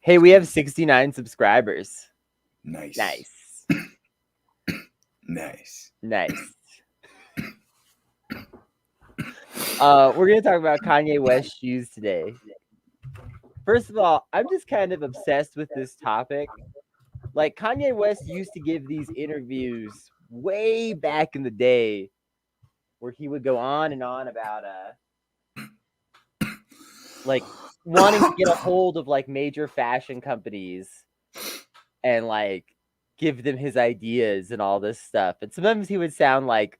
Hey, we have 69 subscribers. Nice. Nice. Nice. Nice. We're going to talk about Kanye West shoes today. First of all, I'm just kind of obsessed with this topic. Like, Kanye West used to give these interviews way back in the day where he would go on and on about like wanting to get a hold of like major fashion companies and like give them his ideas and all this stuff. And sometimes he would sound like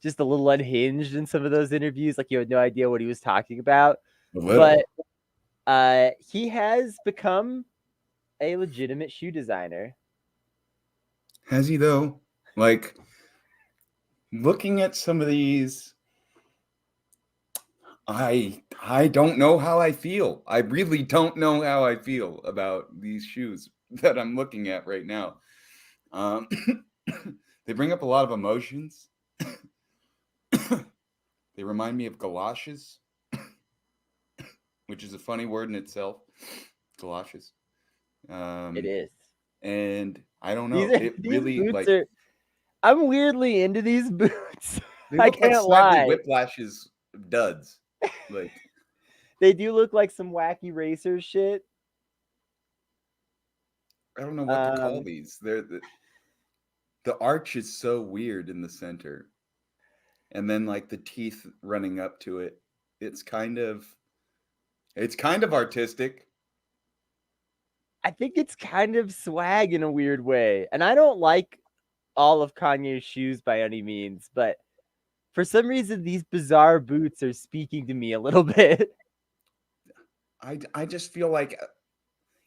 just a little unhinged in some of those interviews, like you had no idea what he was talking about. A But little. he has become a legitimate shoe designer. Has he though? Like looking at some of these, I don't know how I feel. I really don't know how I feel about these shoes that I'm looking at right now. Um, they bring up a lot of emotions. They remind me of galoshes, which is a funny word in itself. Galoshes. It is. And I don't These know. are It these really boots like are. I'm weirdly into these boots. they I look like can't Snidely lie. Whiplash's duds. Like They do look like some wacky racer shit. I don't know what to call Um, these. The arch is so weird in the center, and then like the teeth running up to it. It's kind of it's kind of artistic. I think it's kind of swag in a weird way, and I don't like all of Kanye's shoes by any means, but for some reason these bizarre boots are speaking to me a little bit. I just feel like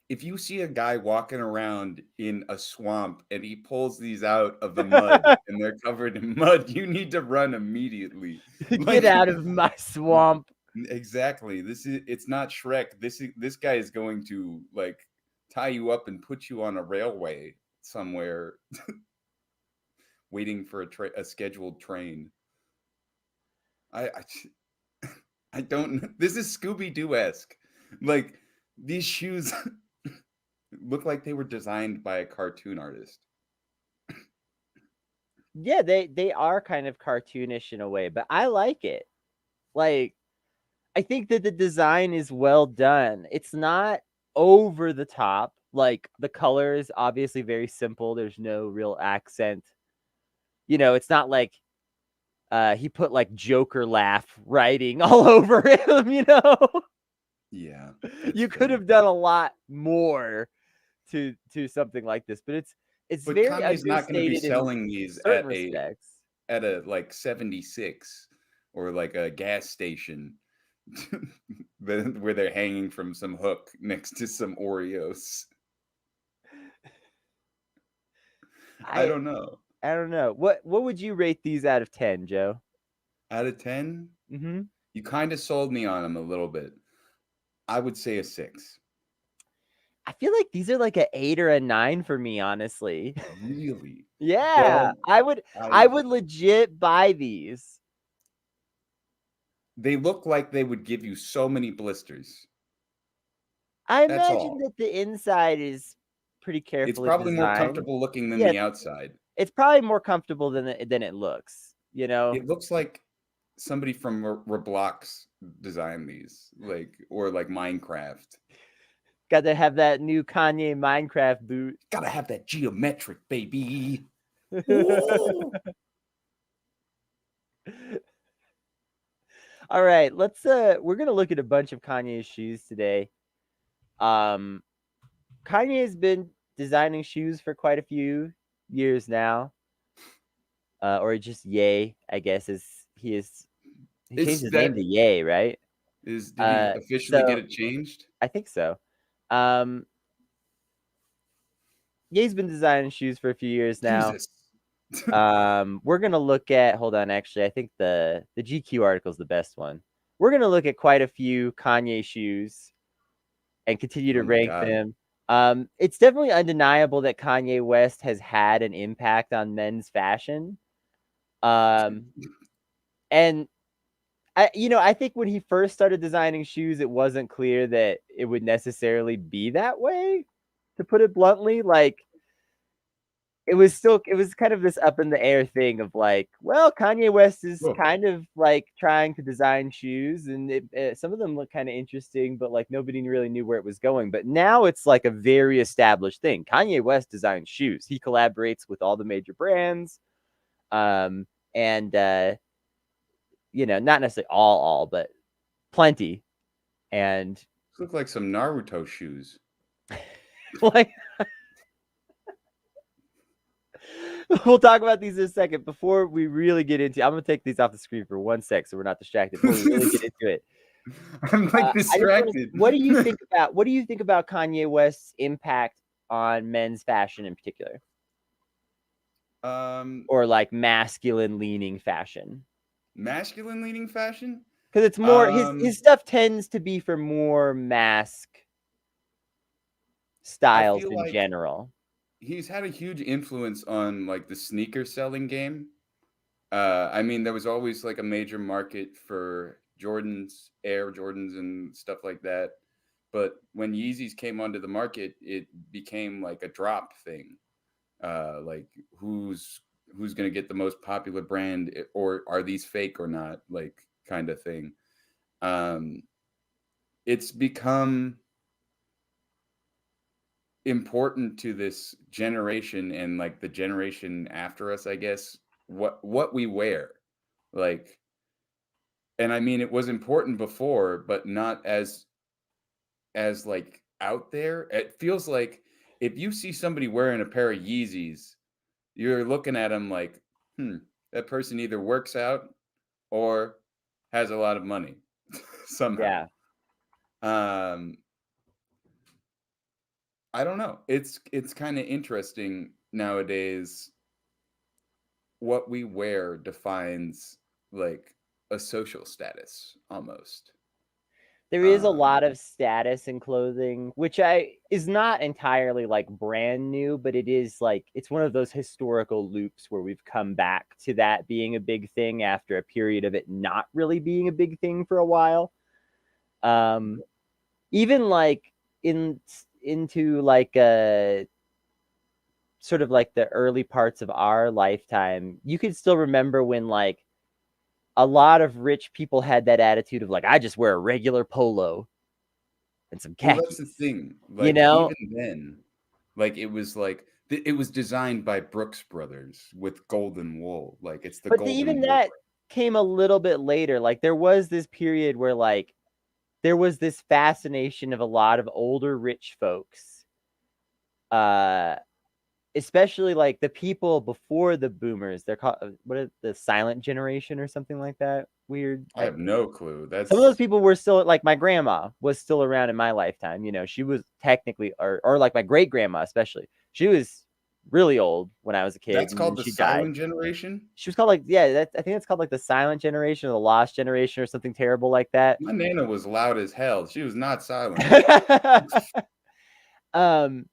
if you see a guy walking around in a swamp and he pulls these out of the mud and they're covered in mud, you need to run immediately. Get Like out of my swamp. exactly. It's not Shrek. This guy is going to like tie you up and put you on a railway somewhere waiting for a scheduled train. I I don't. This is Scooby Doo esque. Like these shoes look like they were designed by a cartoon artist. Yeah, they are kind of cartoonish in a way, but I like it. Like I think that the design is well done. It's not over the top. Like the color is obviously very simple. There's no real accent. You know, it's not like he put like Joker laugh writing all over him, you know. Yeah, that's You could fair. have done a lot more to something like this, but it's But very Kanye's not going to be understated in selling these certain respects. at a like 76 or like a gas station where they're hanging from some hook next to some Oreos. I I don't know. I don't know. What would you rate these out of 10, Joe? Out of 10, Mhm. you kind of sold me on them a little bit. I would say a 6. I feel like these are like a 8 or a 9 for me, honestly. Really? Yeah, Well, I I would legit buy these. they look like they would give you so many blisters. I That's imagine all. that the inside is pretty It's carefully probably more designed. comfortable looking than Yeah, the outside. it's probably more comfortable than it looks, you know? It looks like somebody from Roblox designed these, like or like Minecraft. Got to have that new Kanye Minecraft boot. Gotta have that geometric, baby. Ooh. All right, we're going to look at a bunch of Kanye's shoes today. Um Kanye has been designing shoes for quite a few years now. Or just Ye, I guess he changed Is his name that to Ye, right? is did he officially get So it changed? I think so. Um, Ye's been designing shoes for a few years now. Jesus. We're gonna look at. Hold on, actually, I think the GQ article is the best one. We're gonna look at quite a few Kanye shoes and continue to Oh my rank god. them. It's definitely undeniable that Kanye West has had an impact on men's fashion. Um, and I think when he first started designing shoes, it wasn't clear that it would necessarily be that way, to put it bluntly. Like, it was kind of this up in the air thing of like, well, Kanye West is Whoa. kind of like trying to design shoes, and some of them look kind of interesting, but like nobody really knew where it was going. But now it's like a very established thing. Kanye West designs shoes. He collaborates with all the major brands, um, and not necessarily all, but plenty. And These look like some Naruto shoes. like, we'll talk about these in a second. Before we really get into, I'm gonna take these off the screen for 1 sec so we're not distracted. Before we really get into it, I'm like I just want to. distracted. What do you think about Kanye West's impact on men's fashion in particular, um, or like masculine leaning fashion? masculine leaning fashion. Because it's more his Um, stuff tends to be for more mask I styles feel in like general. he's had a huge influence on like the sneaker selling game. I mean, there was always like a major market for Jordans, Air Jordans, and stuff like that. But when Yeezys came onto the market, it became like a drop thing. Like who's gonna get the most popular brand, or are these fake or not? Like kind of thing. Um, it's become important to this generation and like the generation after us, I guess, what we wear. Like, and I mean it was important before, but not as like out there. It feels like if you see somebody wearing a pair of Yeezys, you're looking at them like, that person either works out or has a lot of money somehow. Yeah, Um, I don't know. It's kind of interesting nowadays. What we wear defines like a social status almost. there is a Um, lot of status in clothing, which I is not entirely like brand new, but it is like it's one of those historical loops where we've come back to that being a big thing after a period of it not really being a big thing for a while. Um, Even like in into like sort of like the early parts of our lifetime, you could still remember when like a lot of rich people had that attitude of like, I just wear a regular polo and some well, that's the khakis, thing. you Like know? even then, like it was designed by Brooks Brothers with golden wool. Like it's the But golden even wool. that came a little bit later. Like there was this period where like there was this fascination of a lot of older rich folks, uh, especially like the people before the boomers. They're called what is the silent generation or something like that. Weird. I have no clue. Some of those That's people were still like my grandma was still around in my lifetime. She was technically, or like my great grandma especially. She was really old when I was a kid, that's and then called the she died. silent generation. She was called like, yeah, I think it's called like the silent generation or the lost generation or something terrible like that. My nana was loud as hell. She was not silent. um,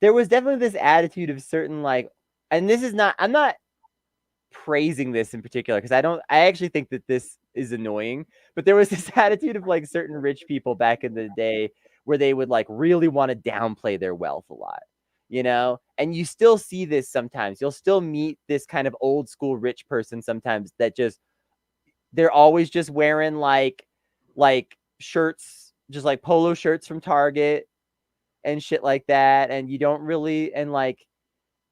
there was definitely this attitude of certain like, and this is not. I'm not praising this in particular because I actually think that this is annoying, but there was this attitude of like certain rich people back in the day where they would like really want to downplay their wealth a lot, and you still see this sometimes. You'll still meet this kind of old school rich person sometimes that just they're always just wearing like shirts, just like polo shirts from Target and shit like that, and you don't really and like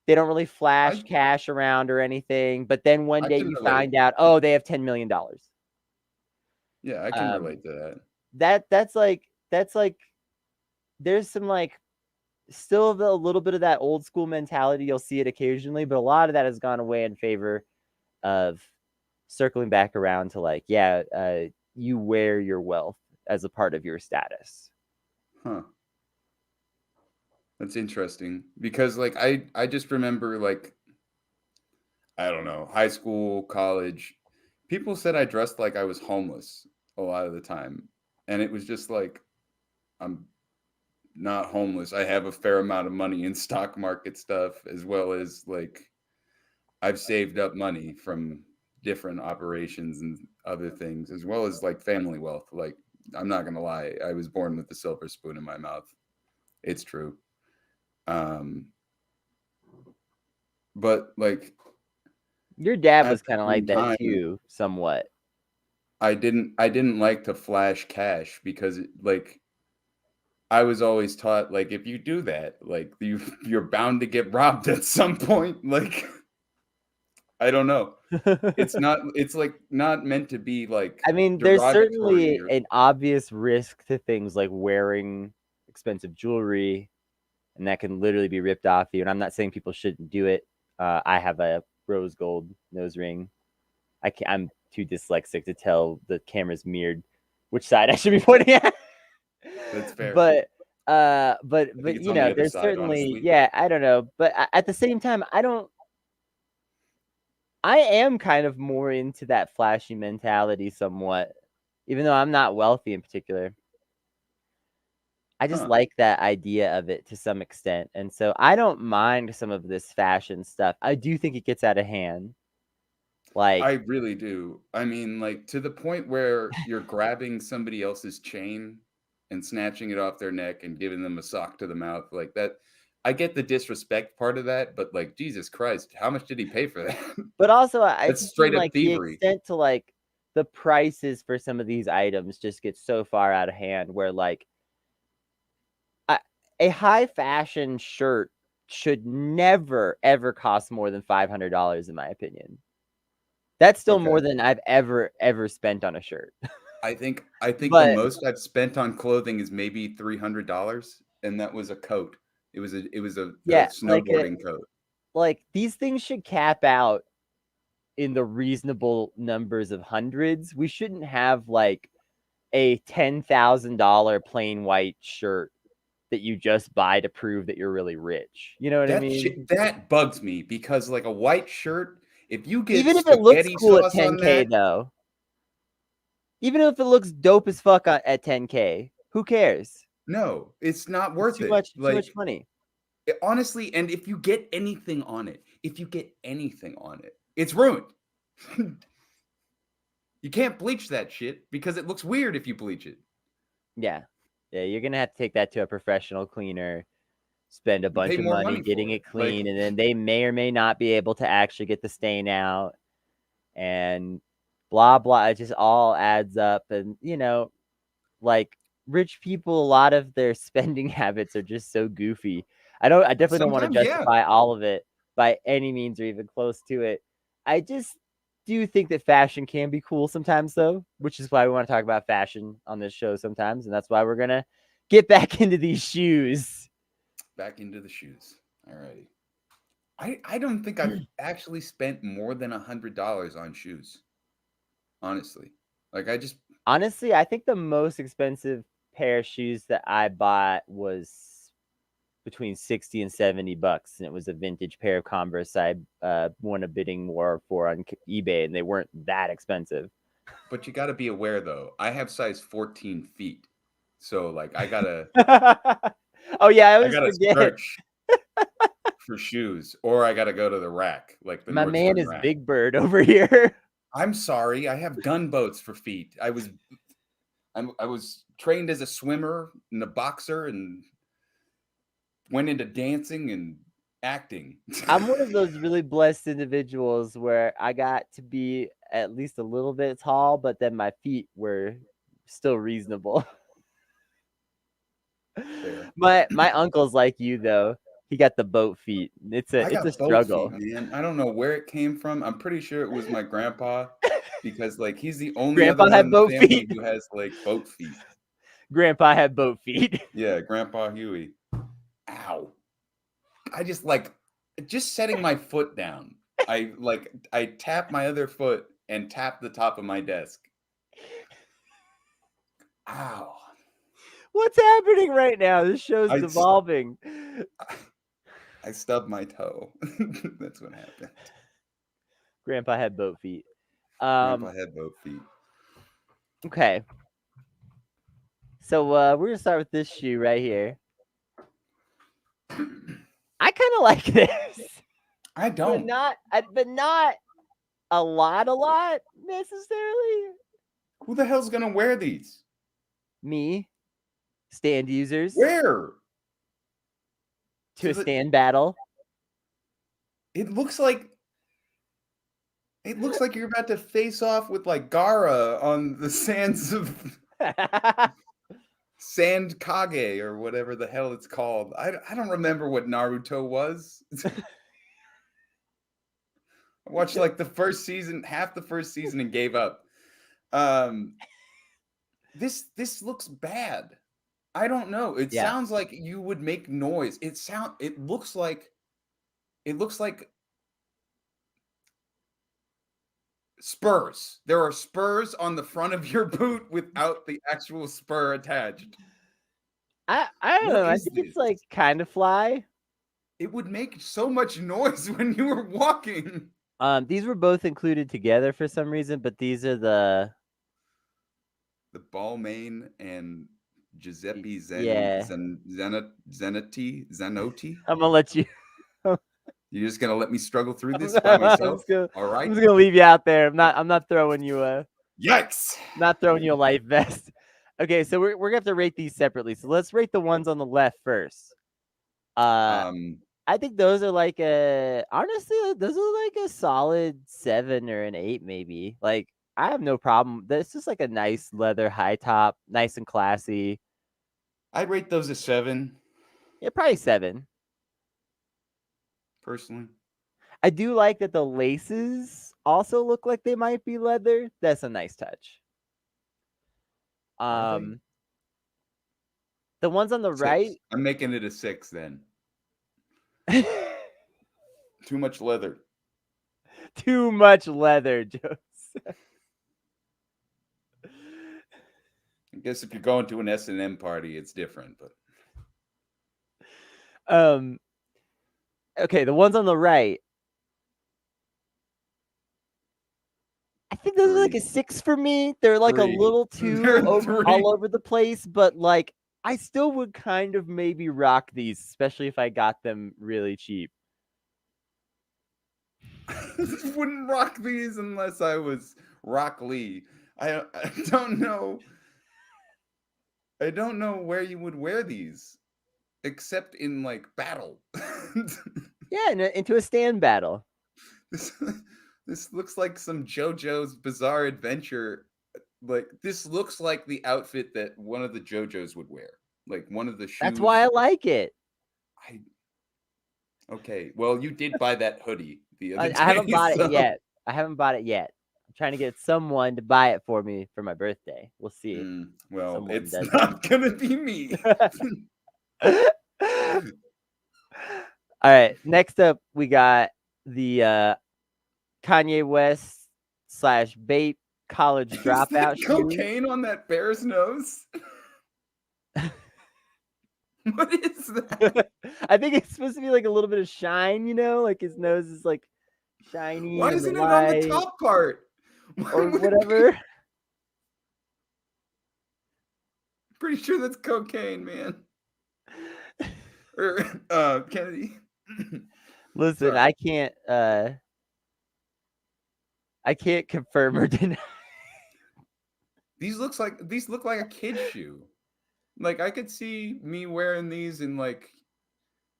they don't really flash I cash around or anything. But then one I day can you relate. find out, oh, they have $10 million. Yeah, I can Um, relate to that. that's like there's some like still a little bit of that old school mentality. You'll see it occasionally, but a lot of that has gone away in favor of circling back around to like, yeah, you wear your wealth as a part of your status. Huh. That's interesting because like I just remember like I don't know, high school, college, people said I dressed like I was homeless a lot of the time. And it was just like I'm not homeless. I have a fair amount of money in stock market stuff as well as like I've saved up money from different operations and other things, as well as like family wealth. Like, I'm not gonna lie, I was born with a silver spoon in my mouth. It's true. Um, but like Your dad at was the kind of same like that time, too, somewhat. I didn't like to flash cash because like I was always taught like if you do that, like you're bound to get robbed at some point. Like I don't know. It's like not meant to be like I mean, there's derogatory certainly or an obvious risk to things like wearing expensive jewelry, and that can literally be ripped off you. And I'm not saying people shouldn't do it. I have a rose gold nose ring. I'm too dyslexic to tell the camera's mirrored which side I should be pointing at. that's fair. but I think but it's you on the know, other there's side, certainly, honestly. yeah, I don't know, but at the same time, I am kind of more into that flashy mentality somewhat, even though I'm not wealthy in particular. I just Huh. like that idea of it to some extent. And so I don't mind some of this fashion stuff. I do think it gets out of hand. I Like, really do. I mean, like to the point where you're grabbing somebody else's chain and snatching it off their neck and giving them a sock to the mouth like that. I get the disrespect part of that, but like Jesus Christ, how much did he pay for that? but also I That's just mean straight up like the thievery. extent to like the prices for some of these items just get so far out of hand where like I, a high fashion shirt should never ever cost more than $500 in my opinion. That's still more Okay. than I've ever spent on a shirt. I think the But most I've spent on clothing is maybe $300, and that was a coat. It was a yeah, snowboarding coat. like these things should cap out in the reasonable numbers of hundreds. We shouldn't have like a $10,000 plain white shirt that you just buy to prove that you're really rich. You know what I That mean? shit that bugs me because like a white shirt, if you get Even if it looks spaghetti cool at sauce on 10K that, though, even if it looks dope as fuck at 10K, who cares? no, it's not It's worth it. too much Like money. honestly, and if you get anything on it, it's ruined. You can't bleach that shit because it looks weird if you bleach it. Yeah. Yeah, you're gonna have to take that to a professional cleaner, spend a And pay bunch of more money money getting for it. it Like clean, and then they may or may not be able to actually get the stain out, and blah blah. It just all adds up, and like rich people, a lot of their spending habits are just so goofy. I definitely don't want to sometimes, yeah. justify all of it by any means or even close to it. I just do think that fashion can be cool sometimes though, which is why we want to talk about fashion on this show sometimes, and that's why we're gonna get back into these shoes. Back into the shoes. Alrighty. I don't think I've actually spent more than $100 on shoes. Honestly. Like I just Honestly, I think the most expensive pair of shoes that I bought was between 60 and $70, and it was a vintage pair of Converse I won a bidding war for on eBay, and they weren't that expensive. but you gotta be aware though. I have size 14 feet. So like I gotta Oh yeah, I I always gotta forget. search for shoes or I gotta go to the rack, like the My man Nordstrom is rack. Big Bird over here. I'm sorry, I have gunboats for feet. I was trained as a swimmer and a boxer and went into dancing and acting. I'm one of those really blessed individuals where I got to be at least a little bit tall, but then my feet were still reasonable. Fair. My uncle's like you though. He got the boat feet. I It's a got boat feet, struggle. man. I don't know where it came from. I'm pretty sure it was my grandpa because like he's the only other Grandpa one had in the boat family feet. who has like boat feet. Grandpa had boat feet. Yeah, Grandpa Huey. Ow. I just setting my foot down. I tap my other foot and tap the top of my desk. Ow. What's happening right now? This show's I s- devolving. I stubbed my toe. That's what happened. Grandpa had boat feet. Grandpa Um, had boat feet. okay. So we're gonna start with this shoe right here. I kind of like this, I but don't. not a lot, necessarily. Who the hell's gonna wear these? Me, stand users Where? to To a the stand battle. it looks like you're about to face off with like Gara on the sands of Sand Kage or whatever the hell it's called. I don't remember what Naruto was. I watched like the first season, half the first season, and gave up. Um, this looks bad. I don't know. It Yeah. sounds like you would make noise. It looks like spurs. There are spurs on the front of your boot without the actual spur attached. I don't What know. I is think it's this? like kind of fly. It would make so much noise when you were walking. These were both included together for some reason, but these are the The Balmain and Giuseppe yeah. Zanotti. I'm gonna let you. You're just gonna let me struggle through this by I'm myself? just gonna All I'm right. just gonna leave you out there. I'm not throwing you Yikes. not throwing you a life vest. Okay, so we're gonna have to rate these separately. So let's rate the ones on the left first. Uh Um, I think those are like a honestly, those are like a solid 7 or an 8 maybe. Like I have no problem. This is like a nice leather high top, nice and classy. I'd rate those a 7, Yeah, probably 7. personally. I do like that the laces also look like they might be leather. That's a nice touch. Are they? Um, the ones on the 6. right, I'm making it a 6 then. Too much leather. too much leather, Joseph. I guess if you're going to an S&M party, it's different, but Um, okay, the ones on the right, I think those are like a 3. 6 for me. They're like a 3. little too They're over all 3. over the place, but like I still would kind of maybe rock these, especially if I got them really cheap. Wouldn't rock these unless I was Rock Lee. I don't know. I don't know where you would wear these except in like battle. Yeah, into a stand battle. this, this looks like some JoJo's Bizarre Adventure. Like this looks like the outfit that one of the JoJo's would wear. Like one of the That's why shoes. I like it. I Okay. Well, you did buy that hoodie the other I haven't day, bought it so yet. I haven't bought it yet. I'm trying to get someone to buy it for me for my birthday. We'll see if well, someone it's does not gonna be me. it. All right. Next up, we got the Kanye West / Bape college Is dropout that shoes. cocaine on that bear's nose? What is that? I think it's supposed to be like a little bit of shine, like his nose is like shiny Why in the isn't it on the light top part? Why or would it be? whatever. Pretty sure that's cocaine, man. Or Kennedy. Listen, Sorry. I can't confirm or deny. These look like a kid's shoe. Like I could see me wearing these in like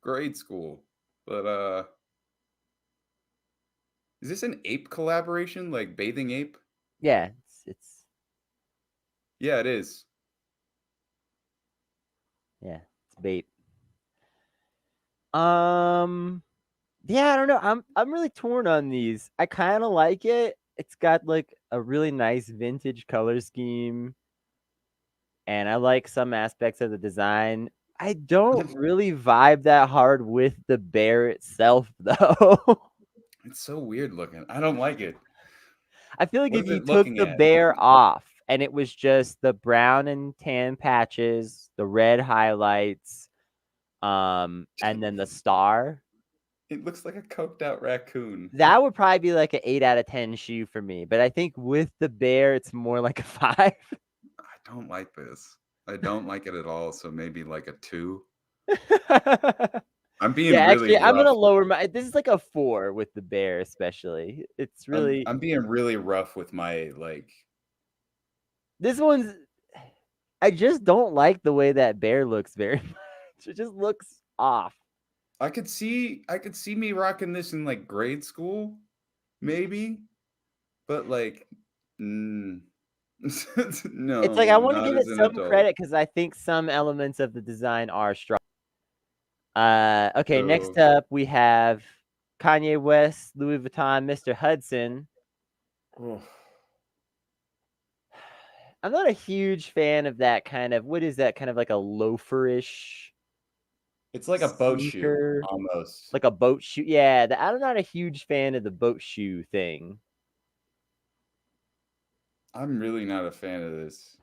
grade school. But is this an ape collaboration? Like Bathing Ape? Yeah, it's Yeah, it is. yeah, it's bait. Yeah, I don't know. I'm really torn on these. I kind of like it. It's got like a really nice vintage color scheme, and I like some aspects of the design. I don't really vibe that hard with the bear itself, though. It's so weird looking. I don't like it. I feel like What if is you it took looking the at? bear off and it was just the brown and tan patches, the red highlights, and then the star, It looks like a coked out raccoon. that would probably be like an 8 out of 10 shoe for me. But I think with the bear, it's more like a 5. I don't like this. I don't like it at all. So maybe like a 2. I'm being Yeah, really actually, I'm rough gonna with lower my. This is like a 4 with the bear, especially. It's really I'm being really rough with my like this one's. I just don't like the way that bear looks very much. It just looks off. I could see me rocking this in like grade school, maybe, but like mm, It's like I no, want to not give as it an some adult. credit because I think some elements of the design are strong. Okay, next So up we have Kanye West, Louis Vuitton, Mr. Hudson. oh, I'm not a huge fan of that kind of. What is that kind of like a loaferish it's like a boat shoe sneaker, almost. like a boat shoe? Yeah, I'm not a huge fan of the boat shoe thing. I'm really not a fan of this.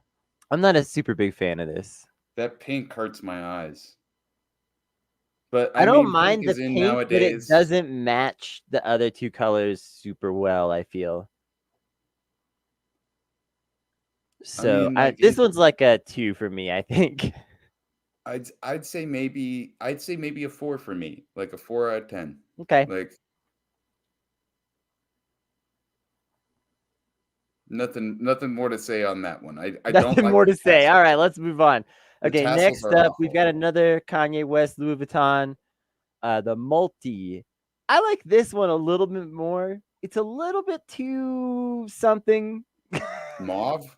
I'm not a super big fan of this. That pink hurts my eyes. But I I don't mean, pink mind the is in pink, but it nowadays. doesn't match the other two colors super well, I feel. I So mean, like this it. one's like a 2 for me, I think. I'd say maybe a 4 for me, like a 4 out of 10. Okay. Like nothing more to say on that one. I don't Nothing like more the to say. All tassel. right, let's move on. The Okay, tassels next are up, we've awful. got another Kanye West Louis Vuitton, the multi. I like this one a little bit more. It's a little bit too something. Mauve?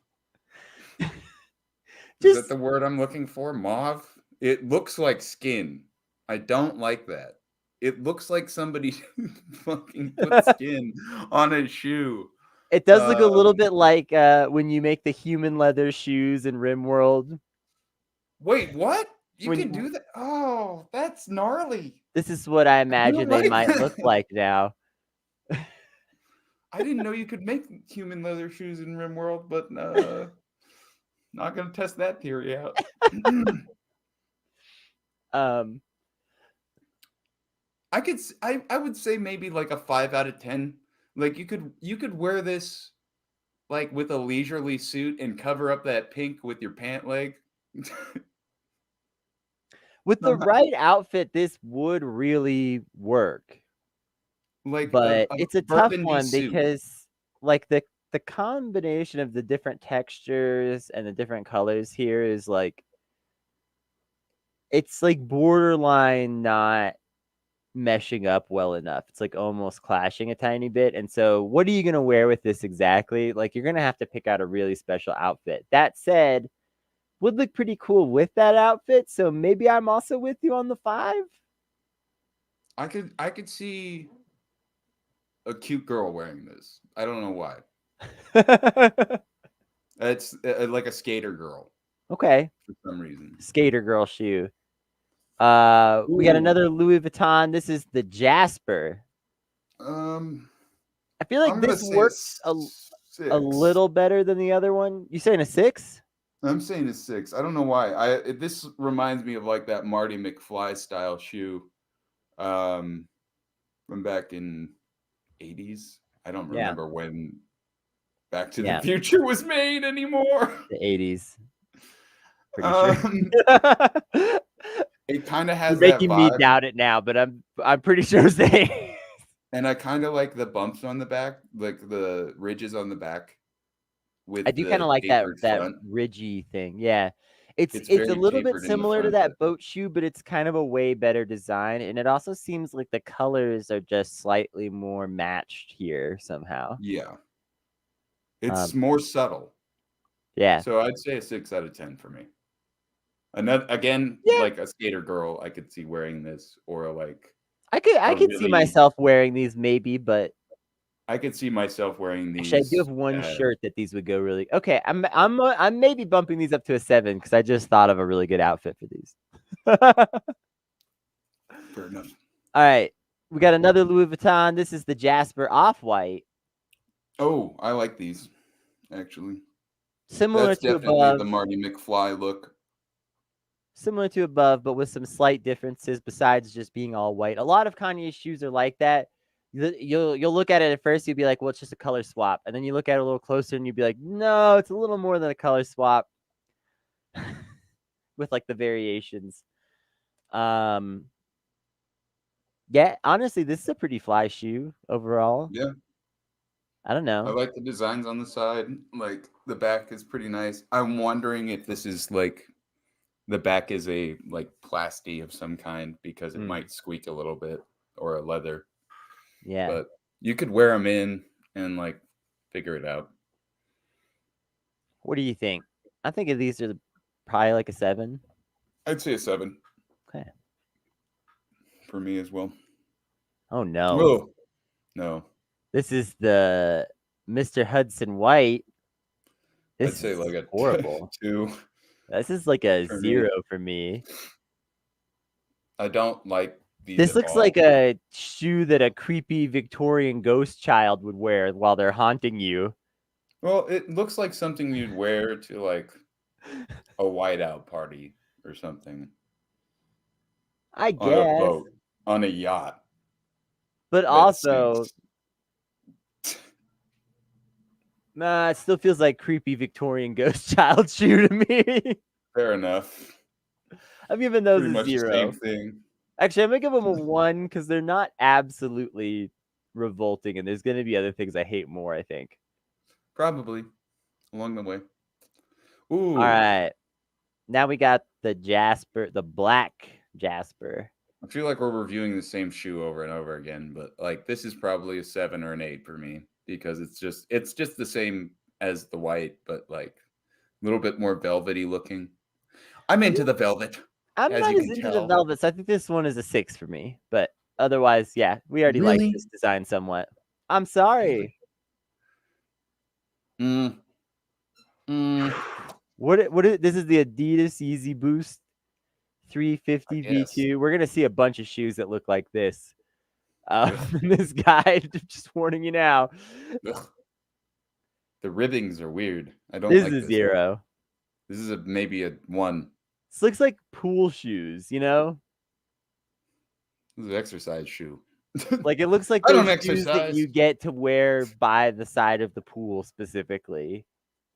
Is that Just the word I'm looking for? Mauve? It looks like skin. I don't like that. It looks like somebody fucking put skin on a shoe. it does look a little Um, bit like when you make the human leather shoes in Rimworld. wait, what? You can When do that? Oh, that's gnarly. this is what I I don't imagine they like might look that. like now. I didn't know you could make human leather shoes in RimWorld, but not gonna test that theory out. Um, I would say maybe like a 5 out of 10. Like you could wear this like with a leisurely suit and cover up that pink with your pant leg. with the Somehow, right outfit, this would really work. like But a it's a tough burgundy one suit. because like the combination of the different textures and the different colors here is like it's like borderline not meshing up well enough. It's like almost clashing a tiny bit. And so what are you going to wear with this exactly? Like you're going to have to pick out a really special outfit. That said, would look pretty cool with that outfit. So maybe I'm also with you on the 5. I could see a cute girl wearing this. I don't know why. It's like a skater girl Okay. for some reason. Skater girl shoe. We got Ooh. another Louis Vuitton. This is the Jasper. Um, I feel like I'm gonna this say a works a 6. little better than the other one. You saying a 6? I'm saying a 6. I don't know why. This reminds me of like that Marty McFly style shoe, um, from back in '80s. I don't Yeah, remember when Back to the yeah, Future was made anymore. the 80s. Pretty sure. Um, it kind of You're has that making me vibe, doubt it now, but I'm pretty sure it's the 80s. and I kind of like the bumps on the back, like the ridges on the back I with do kind of the like tapered that front. ridgy thing. Yeah. It's It's a very little bit tapered in the similar to front bit. that boat shoe, but it's kind of a way better design. And it also seems like the colors are just slightly more matched here somehow. Yeah, it's Um, more subtle. yeah. So I'd say a 6 out of 10 for me. Another again, Yeah. like a skater girl, I could see wearing this, or like I a could see really, myself wearing these maybe, but I could see myself wearing actually I do have these. one shirt that these would go really. Okay, I'm maybe bumping these up to a 7 because I just thought of a really good outfit for these. All Fair enough. right, we got another Louis Vuitton. This is the Jasper Off White, Oh, I like these actually. similar That's to definitely the above, Marty McFly look. but with some slight differences besides just being all white. A lot of Kanye's shoes are like that. You'll look at it at first, you'll be like, well, it's just a color swap, and then you look at it a little closer, and you'll be like, no, it's a little more than a color swap with like the variations. Um, Yeah, honestly, this is a pretty fly shoe overall. Yeah, I don't I know. like the designs on the side. Like the back is pretty nice. I'm wondering if this is like the back is a like plasty of some kind because it Mm, might squeak a little bit or a leather. yeah. But you could wear them in and like figure it out. What do you think? I think of these are probably like a 7. I'd say a 7 Okay. for me as well. Oh no. Oh no, This is the Mr. Hudson White. I'd This say is like a horrible. 2 This is like a for me. 0 for me. I don't like these This at looks like all. a shoe that a creepy Victorian ghost child would wear while they're haunting you. Well, it looks like something you'd wear to like a whiteout party or something I on a guess. boat, on a yacht But that also, sinks. nah, it still feels like creepy Victorian ghost child shoe to me. Fair enough. I'm giving those Pretty a much the same 0. thing. Actually, I'm gonna give them a 1 because they're not absolutely revolting, and there's gonna be other things I hate more, I think. Probably along the way. All Ooh, right. Now we got the Jasper, the black Jasper. I feel like we're reviewing the same shoe over and over again, but like this is probably a 7 or an 8 for me because it's just the same as the white, but like a little bit more velvety looking. I'm into the velvet, I'm as not you as can into the tell. velvet, so I think this one is a 6 for me. But otherwise, yeah, we already like Really? this design somewhat. I'm Really? sorry. Mm, mm, This is the Adidas Yeezy Boost I 350 guess. V2. We're gonna see a bunch of shoes that look like this. Ugh, In this guide, just warning you now. ugh. The ribbings are weird. I don't This is like a this. 0. This is a maybe a 1. This looks like pool shoes, you know? This is an exercise shoe. Like it looks like I those don't shoes that exercise. you get to wear by the side of the pool specifically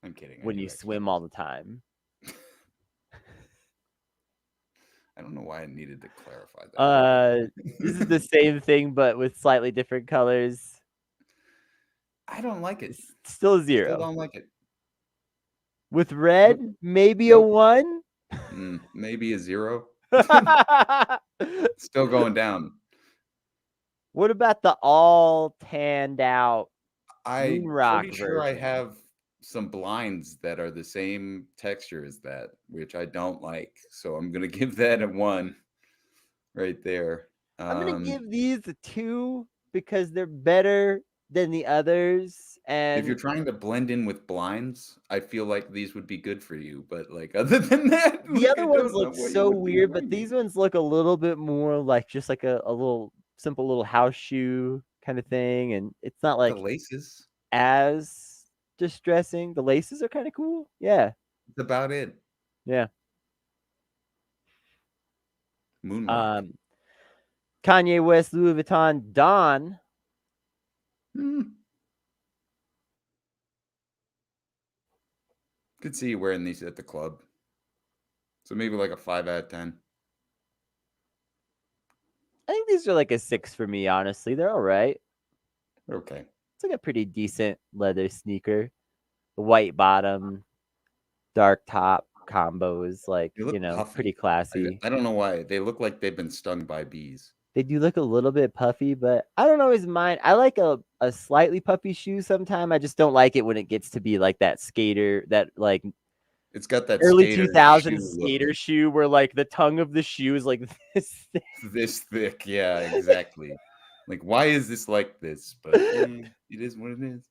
I'm kidding. I when do you swim all exercise. the time. I don't know why I needed to clarify Uh, this is the that. same thing but with slightly different colors. I don't like it. It's still a Still 0. don't like it. With Nope. red, maybe a Nope. 1. Maybe a 0. Still going down. What about the all tanned out I'm pretty Moonrock sure I version? have some blinds that are the same texture as that, which I don't like. So I'm gonna give that a 1 right there. I'm gonna Um, give these a 2 because they're better than the others, if you're and trying to blend in with blinds, I feel like these would be good for you. But like other than that, the like I other ones don't know look what you so would be weird, but finding. these ones look a little bit more like just like a little simple little house shoe kind of thing, and it's not The like laces, as distressing. The laces are kind of cool. Yeah. that's about it. Yeah. Moonrock. Um Kanye West Louis Vuitton Don. Hmm. Could see you wearing these at the club. So maybe like a 5 out of 10. I think these are like a 6 for me, honestly. They're all right. Okay. It's like a pretty decent leather sneaker. The white bottom, dark top combo is like, They look pretty puffy. classy. I don't know why. They look like they've been stung by bees. They do look a little bit puffy, but I don't always mind. I like a slightly puffy shoe sometime. I just don't like it when it gets to be like that skater, that like It's got that early skater 2000s shoe look. skater shoe where like the tongue of the shoe is like this thick. This thick. Yeah, exactly. Like, why is this like this? But it is what it is.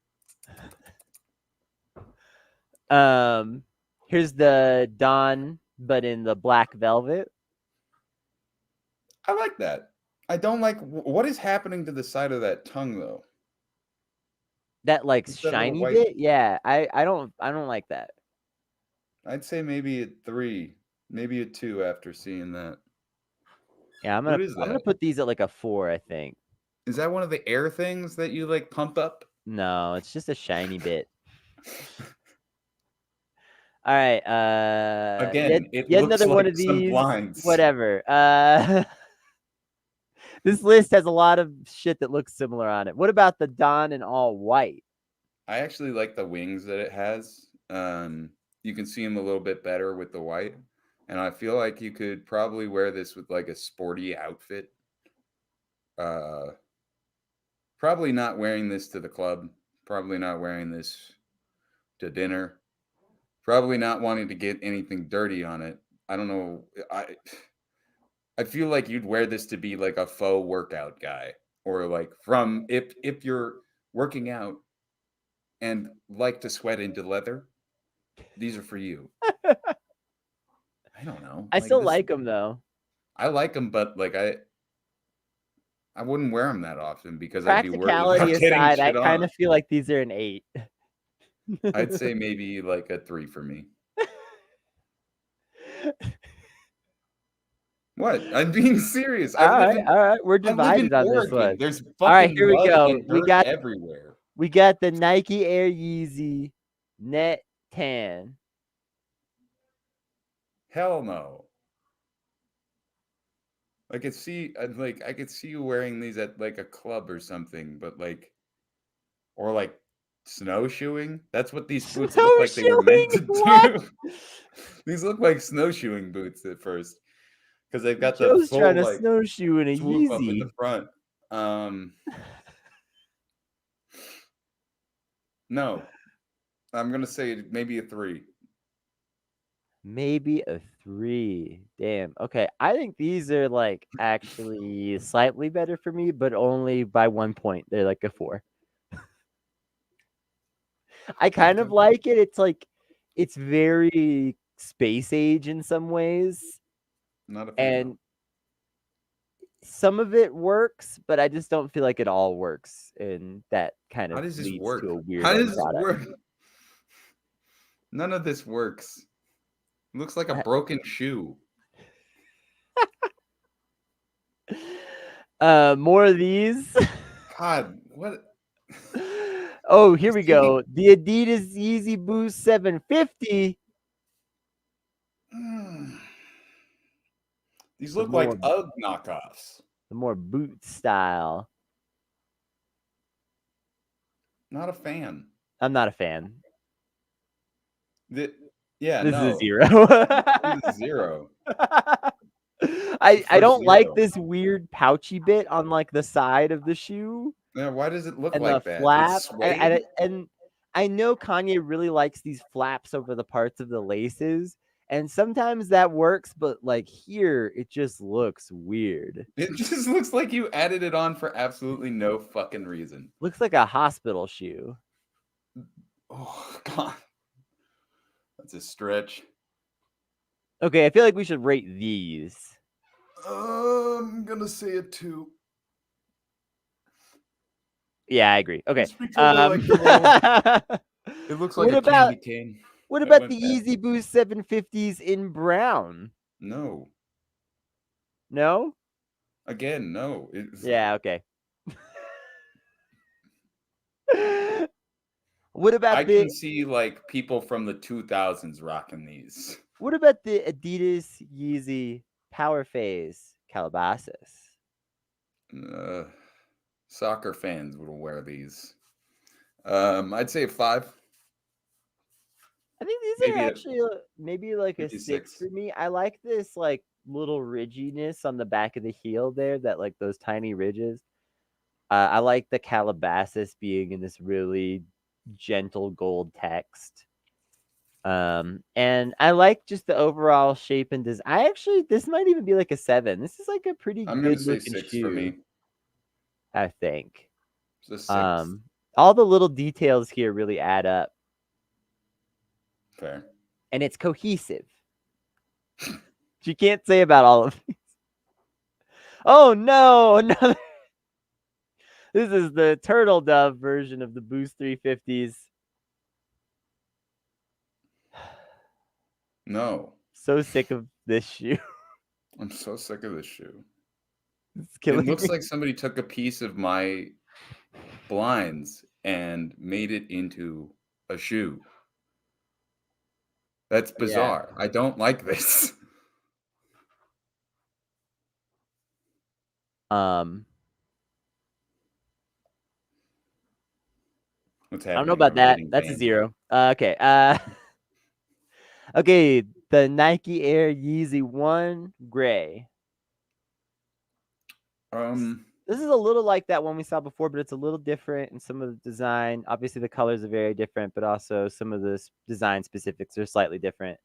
Here's the Don, but in the black velvet. I like that. I don't like what is happening to the side of that tongue though. That like What's that little shiny white? bit. Yeah, I don't like that. I'd say maybe a 3, maybe a 2 after seeing that. Yeah, What is I'm gonna that? put these at like a 4, I think. Is that one of the air things that you like pump up? No, it's just a shiny bit. All right, yet Again, it yet looks another one like of some these. blinds. Whatever. This list has a lot of shit that looks similar on it. What about the Don in all white? I actually like the wings that it has. You can see them a little bit better with the white, and I feel like you could probably wear this with like a sporty outfit. Uh, Probably not wearing this to the club. Probably not wearing this to dinner. Probably not wanting to get anything dirty on it. I don't know. I feel like you'd wear this to be like a faux workout guy, or like from if you're working out and like to sweat into leather, these are for you. I don't know. I Like still this, like them though. I like them, but like I wouldn't wear them that often because I'd be worried Practicality about getting aside, I shit kind on. of feel like these are an 8. I'd say maybe like a 3 for me. What? I'm being serious. All right, all right. We're I live in divided on this Oregon. one. There's All right, fucking here we mud go. and dirt everywhere. We got the Nike Air Yeezy Net Tan. Hell no. I could see you wearing these at like a club or something, but like or like snowshoeing. That's what these boots look like they were meant Snowshoeing? to What? do. These look like snowshoeing boots at first because they've got the Joe's trying full to like snowshoe in a swoop up in the Yeezy. front. No, I'm gonna say maybe a 3. Maybe a 3. Damn. Okay, I think these are like actually slightly better for me, but only by 1 point. They're like a 4. I kind of Okay, like it. It's like it's very space age in some ways, not a fan. and some of it works, but I just don't feel like it all works, and that kind How of does this leads to work? a How weirdo does this product. work? None of this works. Looks like a broken shoe. More of these. God, what? Oh, here You we see, go. The Adidas Yeezy Boost 750. these The look more like UGG knockoffs. the more boot style. Not a fan. I'm not a fan. The, yeah, This is a no. 0. This is 0. I First don't like 0. this weird pouchy bit on like the side of the shoe Yeah, why does it look and the like that? flap. It's suede? And I know Kanye really likes these flaps over the parts of the laces, and sometimes that works, but like here it just looks weird. It just looks like you added it on for absolutely no fucking reason. Looks like a hospital shoe. Oh, God. That's a stretch. Okay, I feel like we should rate these. I'm gonna say a 2. Yeah, I agree. Okay. Just because I like the little. It looks like What a about candy cane what that about went the bad. Yeezy Boost 750s in brown? No. No? Again, no. It's, Yeah, okay. What I about can the see like people from the 2000s rocking these. Adidas Yeezy Power Phase Calabasas? Uh, Soccer fans will wear these. I'd say a 5, I think these are maybe a actually maybe like a maybe a 6 6. for me. I like this like little ridginess on the back of the heel there, that like those tiny ridges. I like the Calabasas being in this really gentle gold text. And I like just the overall shape and design. I actually, this might even be like a 7. This is like a pretty I'm gonna good say looking 6 for shoe, me. I think. It's a 6. Um, all the little details here really add up, Fair. and it's cohesive. You can't say about all of these. Oh no, another. This is the Turtle Dove version of the Boost 350s. No. So sick of this shoe. I'm so sick of this shoe. It's It killing looks me. like somebody took a piece of my blinds and made it into a shoe. That's Yeah. bizarre. I don't like this. Um, What's I don't know happening? about Are we that. getting That's a banned? 0. Okay. Okay. The Nike Air Yeezy 1 Gray. Um, This is a little like that one we saw before, but it's a little different in some of the design. Obviously, the colors are very different, but also some of the design specifics are slightly different.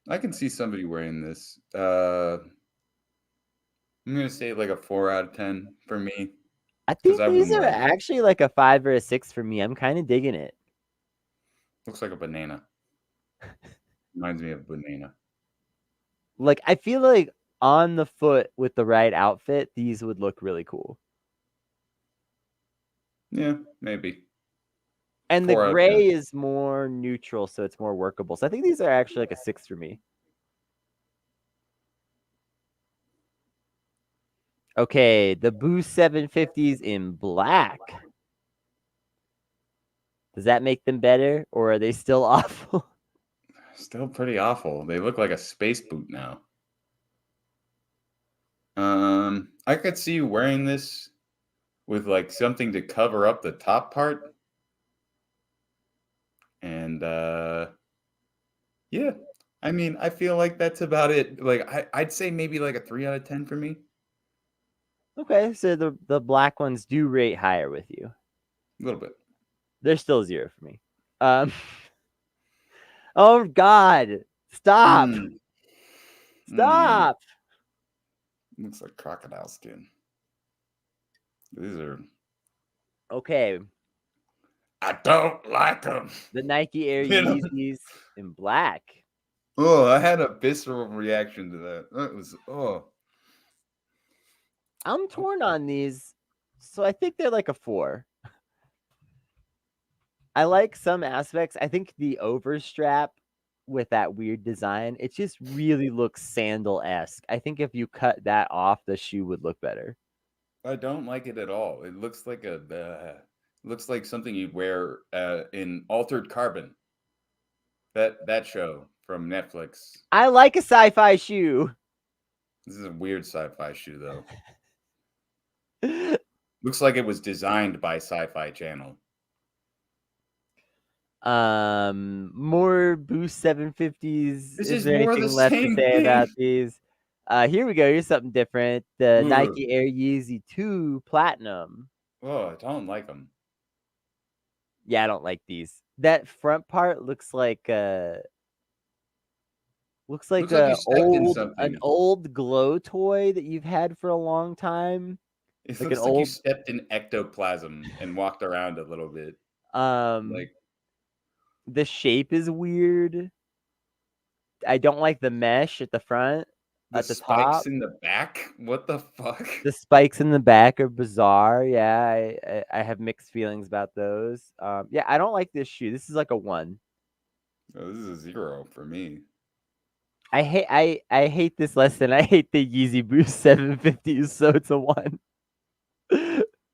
I can see somebody wearing this. I'm gonna say like a 4 out of 10 for me I because think I these wouldn't are wear this. actually like a 5 or a 6 for me. I'm kind of digging it. Looks like a banana. Reminds me of a banana. Like, I feel like on the foot with the right outfit, these would look really cool. Yeah, maybe And the 4 out of 10. gray is more neutral, so it's more workable. So I think these are actually like a 6 for me. Okay, the Boost 750s in black. Does that make them better, or are they still awful? Still pretty awful. They look like a space boot now. I could see you wearing this with like something to cover up the top part. And yeah. I mean, I feel like that's about it. Like I'd say maybe like a 3 out of 10 for me. Okay, so the black ones do rate higher with you. A little bit. They're still 0 for me. Um, oh God, stop, Mm. Mm. stop. Looks like crocodile skin. These are. Okay, I don't like them. the Nike Air You know? Yeezys in black. Oh, I had a visceral reaction to that. That was I'm torn on these, so I think they're like a 4. I like some aspects. I think the overstrap with that weird design, it just really looks sandal-esque. I think if you cut that off, the shoe would look better. I don't like it at all. It looks like looks like something you'd wear in Altered Carbon. That show from Netflix. I like a sci-fi shoe. This is a weird sci-fi shoe though. Looks like it was designed by Sci-Fi Channel. More Boost 750s. This Is is there more of the anything left to same say thing. about these? Here we go. Here's something different. The Ugh. Nike Air Yeezy 2 Platinum. Oh, I don't like them. Yeah, I don't like these. That front part looks like Looks like you a stepped in old an something. old glow toy that you've had for a long time. It Like an looks like you old stepped in ectoplasm and walked around a little bit. um Like the shape is weird. I don't like the mesh at the front, the at the spikes top. in the back. What the fuck? The spikes in the back are bizarre. Yeah, I have mixed feelings about those. Yeah, I don't like this shoe. This is like a 1. Oh, this is a 0 for me. I hate this less than I hate the Yeezy Boost 750s, so it's a 1.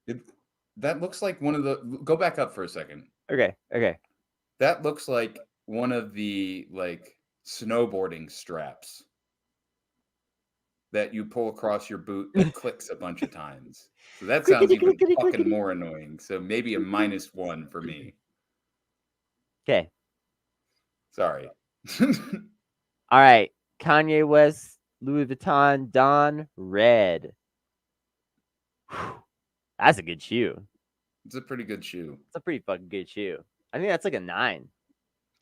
It that looks like one of the go back up for a second. Okay. That looks like one of the like snowboarding straps that you pull across your boot that clicks a bunch of times. So that sounds Clickety even clickety fucking clickety. more annoying. So maybe a -1 for me. Okay. Sorry. All right. Kanye West, Louis Vuitton, Don Red. Whew, that's a good shoe. It's a pretty good shoe. It's a pretty fucking good shoe. I think that's like a 9.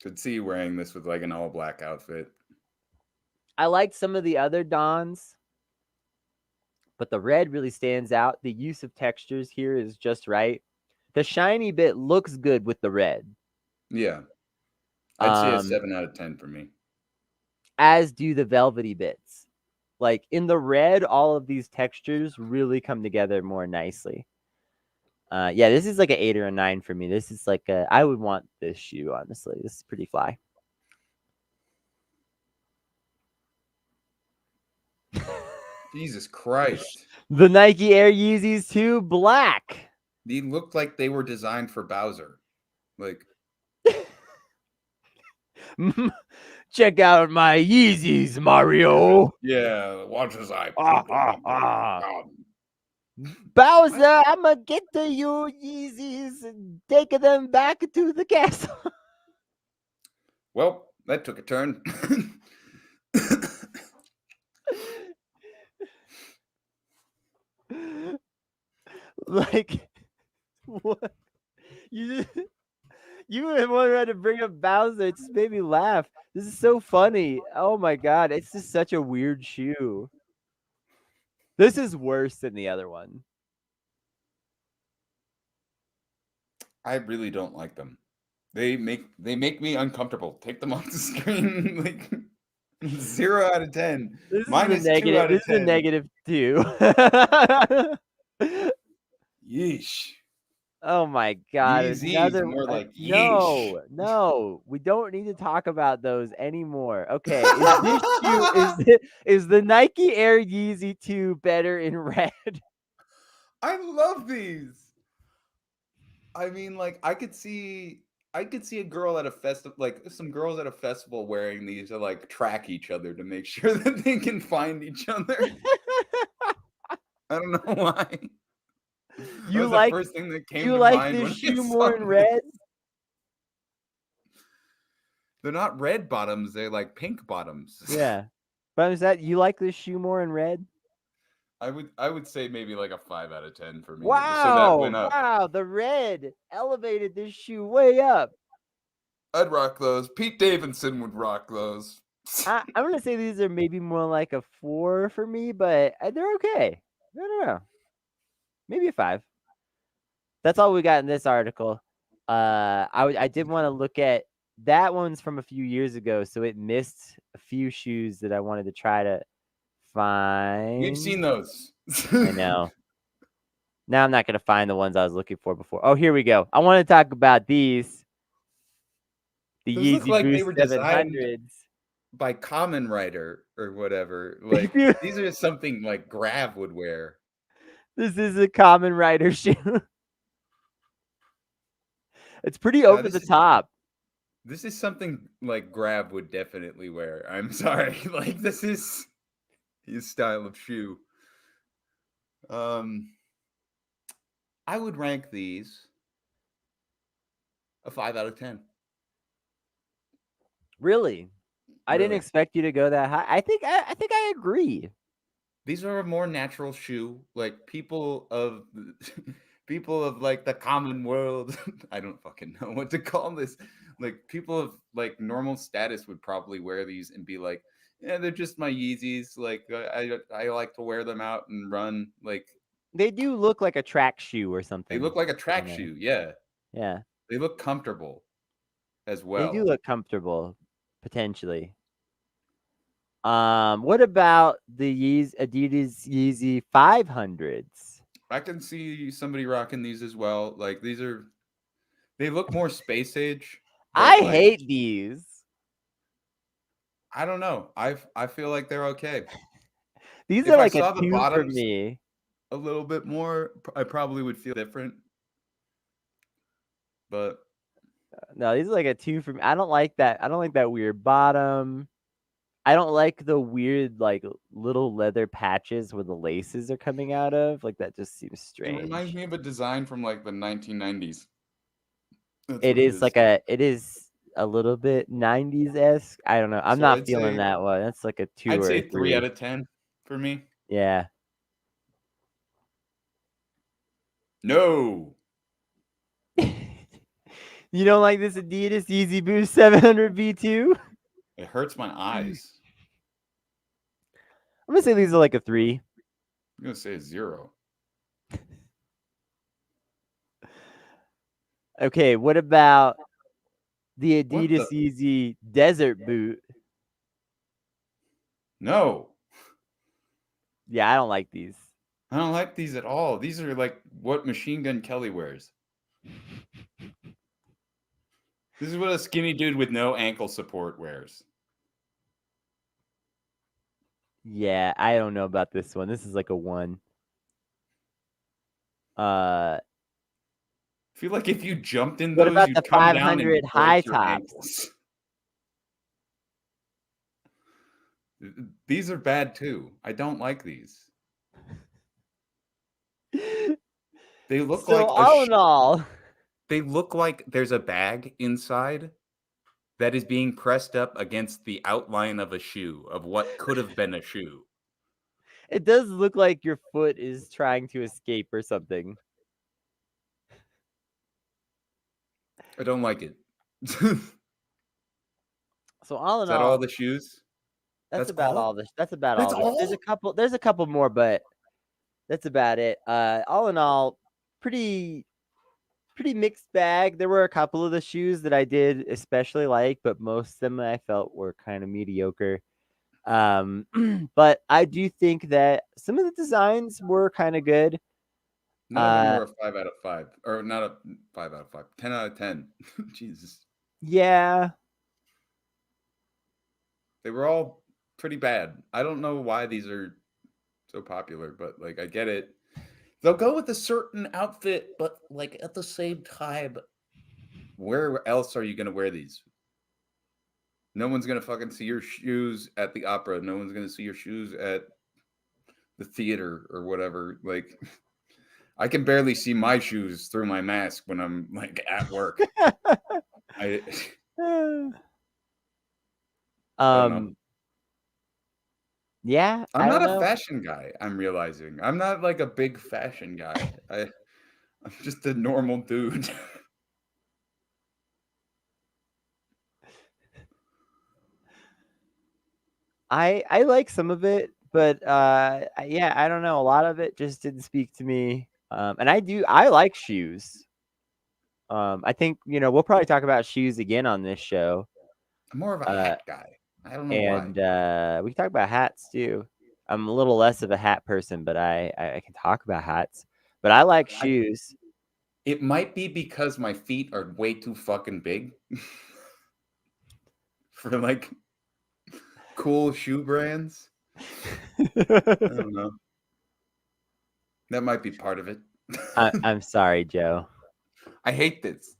Could see you wearing this with like an all black outfit. I liked some of the other Dons, but the red really stands out. The use of textures here is just right. The shiny bit looks good with the red. Yeah. I'd say a Um, 7 out of 10 for me. as do the velvety bits. Like in the red, all of these textures really come together more nicely. Yeah, this is like an 8 or a 9 for me. This is like I would want this shoe, honestly. This is pretty fly. Jesus Christ. The Nike Air Yeezys 2 black. They looked like they were designed for Bowser. Like Check out my Yeezys, Mario. yeah, watch as I Ah, poop them ah, into ah. God. Bowser, I'ma get to you, Yeezys, and take them back to the castle. Well, that took a turn. Like, what? You just, you wanted to bring up Bowser. It just made me laugh. This is so funny. Oh my god, it's just such a weird shoe. This is worse than the other one. I really don't like them. They make me uncomfortable. Take them off the screen. Like 0 out of 10. This is Mine a is two negative. out This of is a 10. -2. Yeesh. Oh my god, Yeezys, another more like yeesh. no, we don't need to talk about those anymore. Okay, is this shoe is the Nike Air Yeezy 2 better in red? I love these. I mean, like I could see a girl at a festival, like some girls at a festival wearing these to like track each other to make sure that they can find each other. I don't know why. That You was the like first thing that came you to like mind this when I shoe saw more in this. red? They're not red bottoms, they're like pink bottoms. Yeah. But is that you like this shoe more in red? I would say maybe like a 5 out of 10 for me. So that went Wow, up. wow, the red elevated this shoe way up. I'd rock those. Pete Davidson would rock those. I'm gonna say these are maybe more like a 4 for me, but they're okay. I don't know. Maybe a 5. That's all we got in this article. I did want to look at that one's from a few years ago, so it missed a few shoes that I wanted to try to We've find. seen those. I know. Now I'm not gonna find the ones I was looking for before. Oh, here we go. I want to talk about these, the Those look Yeezy like they Boost were designed 700s. by Common Writer or whatever. If Like you, these are something like Grav would wear. this is a common rider shoe. It's pretty Uh, over the this is top. this is something like Grav would definitely wear. I'm sorry. Like this is his style of shoe. Um I would rank these a 5 out of 10. Really, I didn't Really. expect you to go that high. I think I agree. These are a more natural shoe. Like people of people of like the common world. I don't fucking know what to call this. Like people of like normal status would probably wear these and be like, yeah, they're just my Yeezys. Like I like to wear them out and run. Like They do look like a track shoe or they something. look like a track Kinda. shoe. Yeah. Yeah. They look comfortable as They do well. look comfortable, potentially. What about the Adidas Yeezy 500s? I can see somebody rocking these as well. Like these are they look more space age, but I like hate these. I don't know. I feel like they're okay. These are If I like a saw the 2 for bottoms me. a little bit more, I probably would feel different. But No, these are like a 2 for me. I don't like that. I don't like that weird bottom. I don't like the weird like little leather patches where the laces are coming out of. Like that just seems it reminds strange. me of a design from like the 1990s. That's It what it is is. like it is a little bit 90s-esque. I don't know. I'm So not feeling that one. That's like a 2 I'd or a say 3 out 3. of 10 for me. Yeah. No. You don't like this Adidas Yeezy Boost 700 V2? It hurts my eyes. I'm gonna say these are like a 3. I'm going to say a 0. Okay, what about the What Adidas the Yeezy Desert Boot? No. Yeah, I don't like these. I don't like these at all. These are like what Machine Gun Kelly wears. This is what a skinny dude with no ankle support wears. Yeah, I don't know about this one. This is like a 1. Uh, I feel like if you jumped in what those, about the you'd come down 500 and high break your tops? ankles. These are bad too. I don't like these. They look So like a all in all, they look like there's a bag inside that is being pressed up against the outline of a shoe, of what could have been a shoe. it does look like your foot is trying to escape or something. I don't like it. Is So all in that all all, the shoes? that's That's about all all? this. That's about That's all this. all? There's a couple more, but that's about it. All in all, pretty pretty mixed bag. There were a couple of the shoes that I did especially like, but most of them I felt were kind of mediocre. But I do think that some of the designs were kind of good. None of them Uh, were a 5 out of 5, or not a 5 out of 5, 10 out of 10. Jesus. yeah, They were all pretty bad. I don't know why these are so popular, but like I get it. They'll go with a certain outfit, but like at the same time, where else are you going to wear these? No one's going to fucking see your shoes at the opera. No one's going to see your shoes at the theater or whatever. Like I can barely see my shoes through my mask when I'm like at work. I I don't know. um, yeah, I'm I don't not a know. fashion guy, I'm realizing. I'm not like a big fashion guy. I'm just a normal dude. I like some of it, but yeah, I don't know. A lot of it just didn't speak to me. And I like shoes. I think we'll probably talk about shoes again on this show. I'm more of a Uh, hat guy. I don't know why. and we can talk about hats too. I'm a little less of a hat person, but I can talk about hats. But I like I shoes. It might be because my feet are way too fucking big for like cool shoe brands. I don't know. That might be part of it. I'm sorry, Joe. I hate this.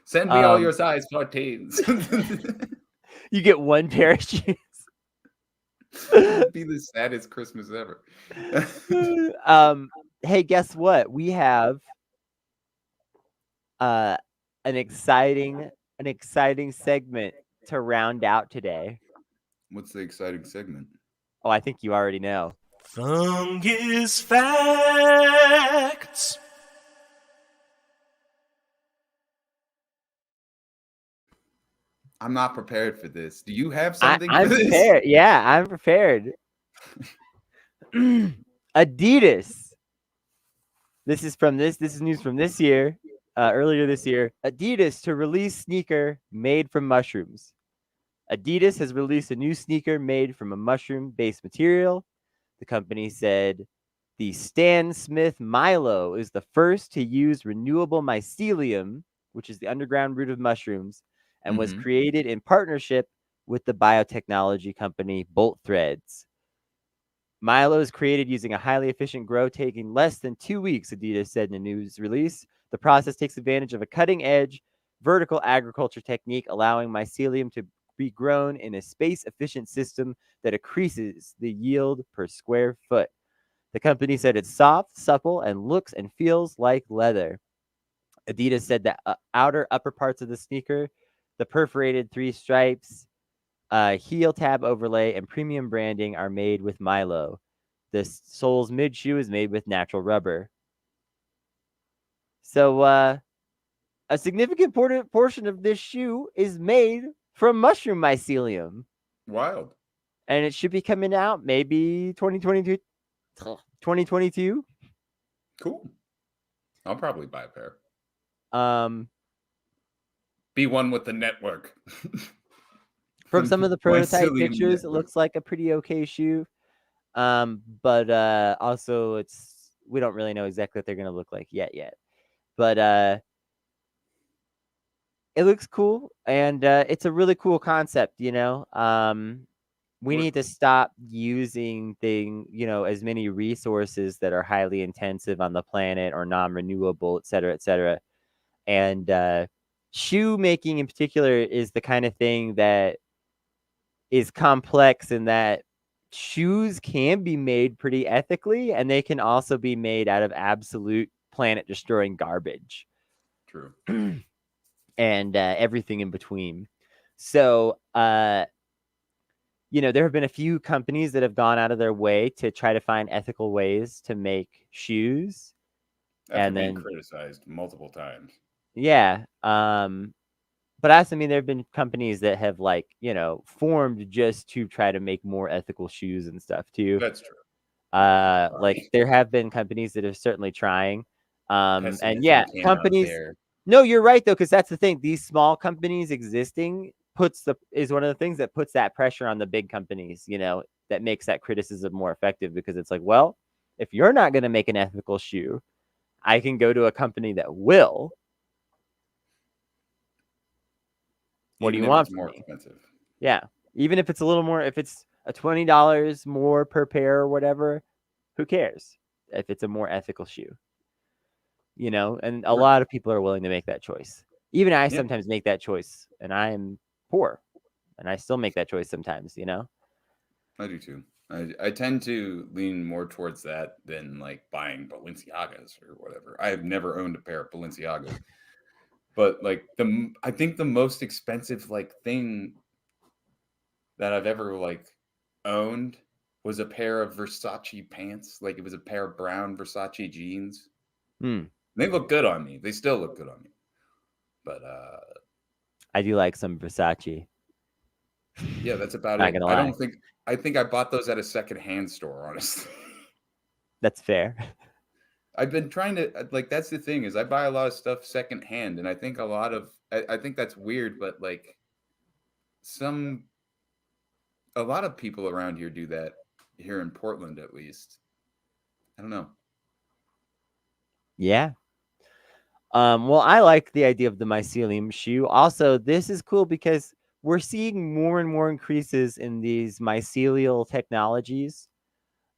Send me all Um, your size 14s. you get one pair of shoes. It'd be the saddest Christmas ever. um, hey, guess what? We have uh an exciting segment to round out today. What's the exciting segment? Oh, I think you already know. Fungus Facts. I'm not prepared for this. Do you have something for I'm this? prepared. Yeah, I'm prepared. Adidas. This is news from this year, earlier this year. Adidas to release sneaker made from mushrooms. Adidas has released a new sneaker made from a mushroom-based material. The company said the Stan Smith Milo is the first to use renewable mycelium, which is the underground root of mushrooms, and was Mm-hmm. created in partnership with the biotechnology company Bolt Threads. Milo is created using a highly efficient grow taking less than 2 weeks, Adidas said in a news release. The process takes advantage of a cutting edge vertical agriculture technique, allowing mycelium to be grown in a space efficient system that increases the yield per square foot. The company said it's soft, supple, and looks and feels like leather. Adidas said that outer upper parts of the sneaker, the perforated three stripes, heel tab overlay, and premium branding are made with Milo. The sole's mid shoe is made with natural rubber. So a significant portion of this shoe is made from mushroom mycelium, Wild. and it should be coming out maybe 2022. 2022. Cool. I'll probably buy a pair. Um, Be one with the network. from some of the prototype Mycelium pictures, it network. looks like a pretty okay shoe. But also we don't really know exactly what they're gonna look like yet. But it looks cool, and it's a really cool concept. We What need to stop using as many resources that are highly intensive on the planet or non-renewable, et cetera, et cetera. And shoe making in particular is the kind of thing that is complex in that shoes can be made pretty ethically, and they can also be made out of absolute planet destroying garbage. True. And everything in between. So, there have been a few companies that have gone out of their way to try to find ethical ways to make shoes. After And being then, criticized multiple times. yeah. But I also mean, there have been companies that have formed just to try to make more ethical shoes and stuff too. That's true. Yeah, Like there have been companies that are certainly trying. And pessimism yeah, came out companies. there. No, you're right though, because that's the thing. These small companies existing is one of the things that puts that pressure on the big companies. That makes that criticism more effective because it's like, well, if you're not going to make an ethical shoe, I can go to a company that will. What do Even you if want it's from more me? expensive. Yeah, even if it's a little more, if it's a $20 more per pair or whatever, who cares? If it's a more ethical shoe. And a lot of people are willing to make that choice. Even I Yeah, sometimes make that choice, and I am poor, and I still make that choice sometimes. I do too. I tend to lean more towards that than like buying Balenciagas or whatever. I have never owned a pair of Balenciagas, but like I think the most expensive like thing that I've ever like owned was a pair of Versace pants. Like it was a pair of brown Versace jeans. Hmm. They look good on me. They still look good on me. But I do like some Versace. yeah, that's about Not it. gonna lie, I think I bought those at a secondhand store, honestly. that's fair. I've been trying to like that's the thing is I buy a lot of stuff secondhand and I think I think that's weird, but like some a lot of people around here do that here in Portland at least. I don't know. Yeah. Well, I like the idea of the mycelium shoe. Also, this is cool because we're seeing more and more increases in these mycelial technologies.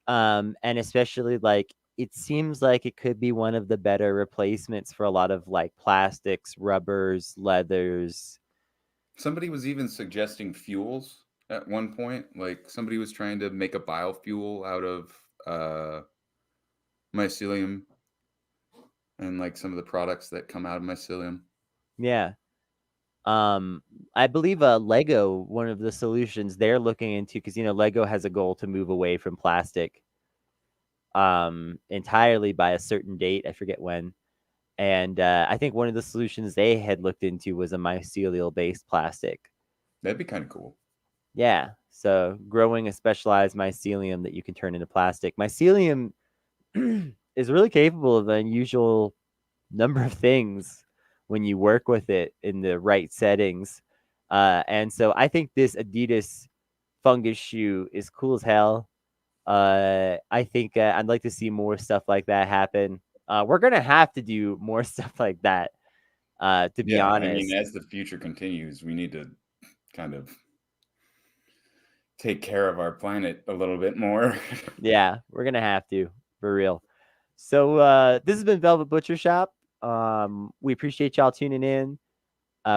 And especially like it seems like it could be one of the better replacements for a lot of like plastics, rubbers, leathers. Somebody was even suggesting fuels at one point. Like somebody was trying to make a biofuel out of mycelium and like some of the products that come out of mycelium. Yeah. I believe Lego, one of the solutions they're looking into, because Lego has a goal to move away from plastic entirely by a certain date. I forget when. And I think one of the solutions they had looked into was a mycelial based plastic. That'd be kind of cool. Yeah. So growing a specialized mycelium that you can turn into plastic. Mycelium is really capable of an unusual number of things when you work with it in the right settings. And so I think this Adidas fungus shoe is cool as hell. I think I'd like to see more stuff like that happen. We're gonna have to do more stuff like that. To be Yeah, I mean, honest, as the future continues, we need to kind of take care of our planet a little bit more. yeah, we're gonna have to for real. So this has been Velvet Butcher Shop. We appreciate y'all tuning in.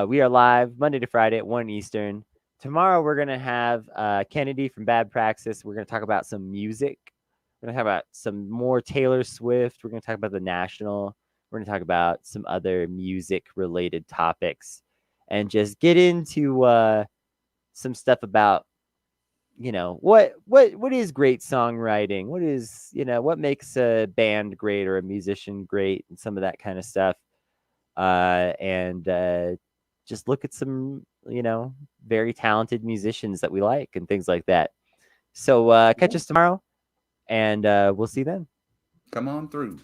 We are live Monday to Friday at 1 Eastern. Tomorrow we're gonna have Kennedy from Bad Praxis. We're gonna talk about some music. We're gonna talk about some more Taylor Swift. We're gonna talk about the National. We're gonna talk about some other music related topics, and just get into some stuff about what is great songwriting, what makes a band great or a musician great, and some of that kind of stuff. And just look at some very talented musicians that we like and things like that. So catch us tomorrow, and we'll see you then. Come on through.